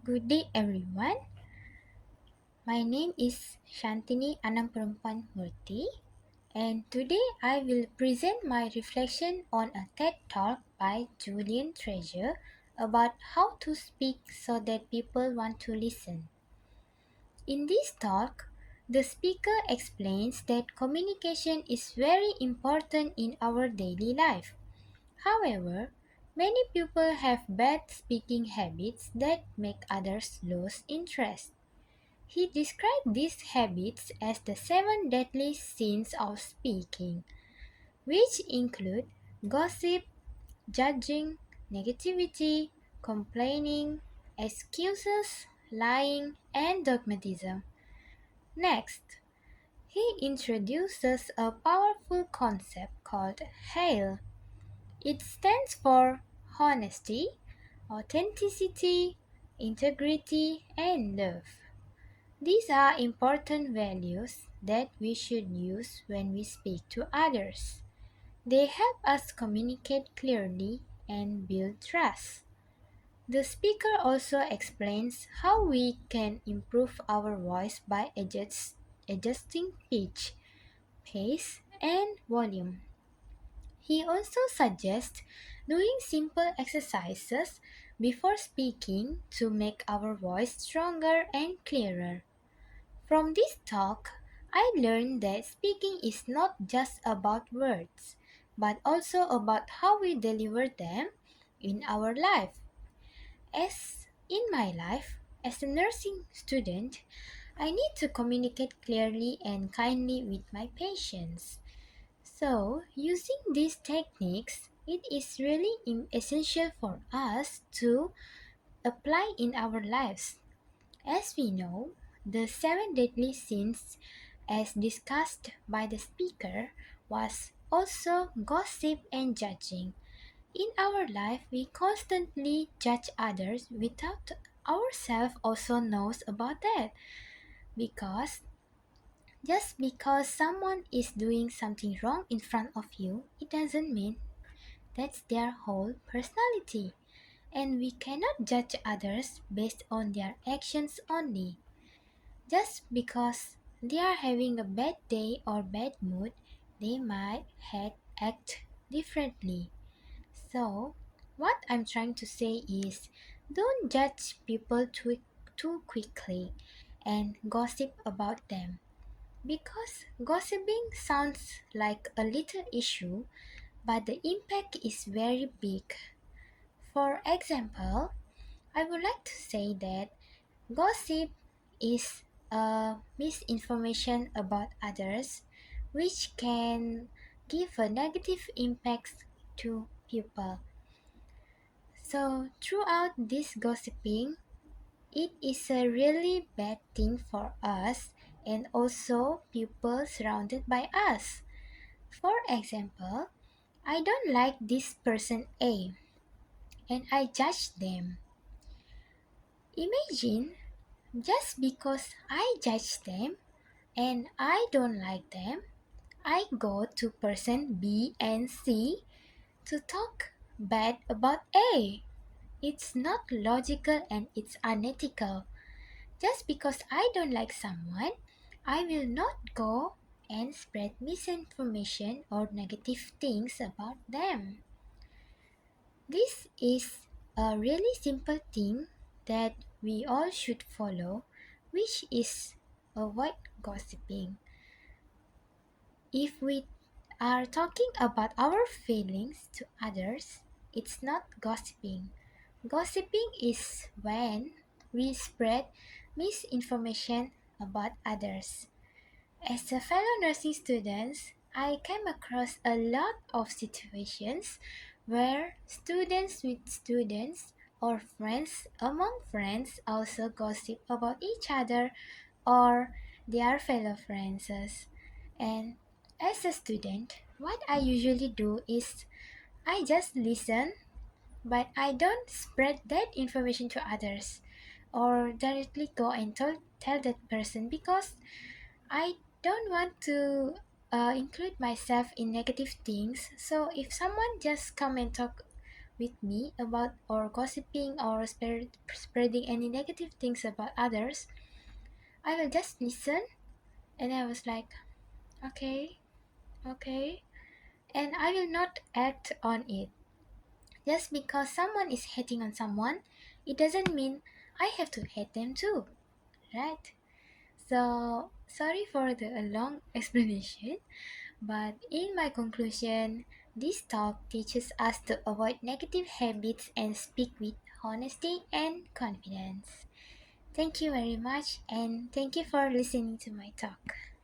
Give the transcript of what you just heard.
Good day, everyone. My name is Shantini Anamperempuan Murthy, and today I will present my reflection on a TED Talk by Julian Treasure about how to speak so that people want to listen. In this talk, the speaker explains that communication is very important in our daily life. However, many people have bad speaking habits that make others lose interest. He described these habits as the seven deadly sins of speaking, which include gossip, judging, negativity, complaining, excuses, lying, and dogmatism. Next, he introduces a powerful concept called HAIL. It stands for honesty, authenticity, integrity, and love. These are important values that we should use when we speak to others. They help us communicate clearly and build trust. The speaker also explains how we can improve our voice by adjusting pitch, pace, and volume. He also suggests doing simple exercises before speaking to make our voice stronger and clearer. From this talk, I learned that speaking is not just about words, but also about how we deliver them in our life. As in my life, as a nursing student, I need to communicate clearly and kindly with my patients. So, using these techniques, it is really essential for us to apply in our lives. As we know, the seven deadly sins, as discussed by the speaker, was also gossip and judging. In our life, we constantly judge others without ourselves also knows about that. Because just because someone is doing something wrong in front of you, it doesn't mean that's their whole personality. And we cannot judge others based on their actions only. Just because they are having a bad day or bad mood, they might act differently. So, what I'm trying to say is don't judge people too quickly and gossip about them. Because gossiping sounds like a little issue, but the impact is very big. For example, I would like to say that gossip is a misinformation about others which can give a negative impact to people. So, throughout this gossiping, it is a really bad thing for us and also people surrounded by us. For example, I don't like this person A and I judge them. Imagine just because I judge them and I don't like them, I go to person B and C to talk bad about A. It's not logical and it's unethical. Just because I don't like someone, I will not go and spread misinformation or negative things about them. This is a really simple thing that we all should follow, which is avoid gossiping. If we are talking about our feelings to others, it's not gossiping. Gossiping is when we spread misinformation about others. As a fellow nursing student, I came across a lot of situations where students with students or friends among friends also gossip about each other or their fellow friends. And as a student, what I usually do is I just listen, but I don't spread that information to others or directly go and tell that person because I don't want to include myself in negative things. So if someone just come and talk with me about or gossiping or spreading any negative things about others, I will just listen and I was like, okay, okay, and I will not act on it. Just because someone is hating on someone, it doesn't mean I have to hate them too, right? So, sorry for the long explanation, but in my conclusion, this talk teaches us to avoid negative habits and speak with honesty and confidence. Thank you very much, and thank you for listening to my talk.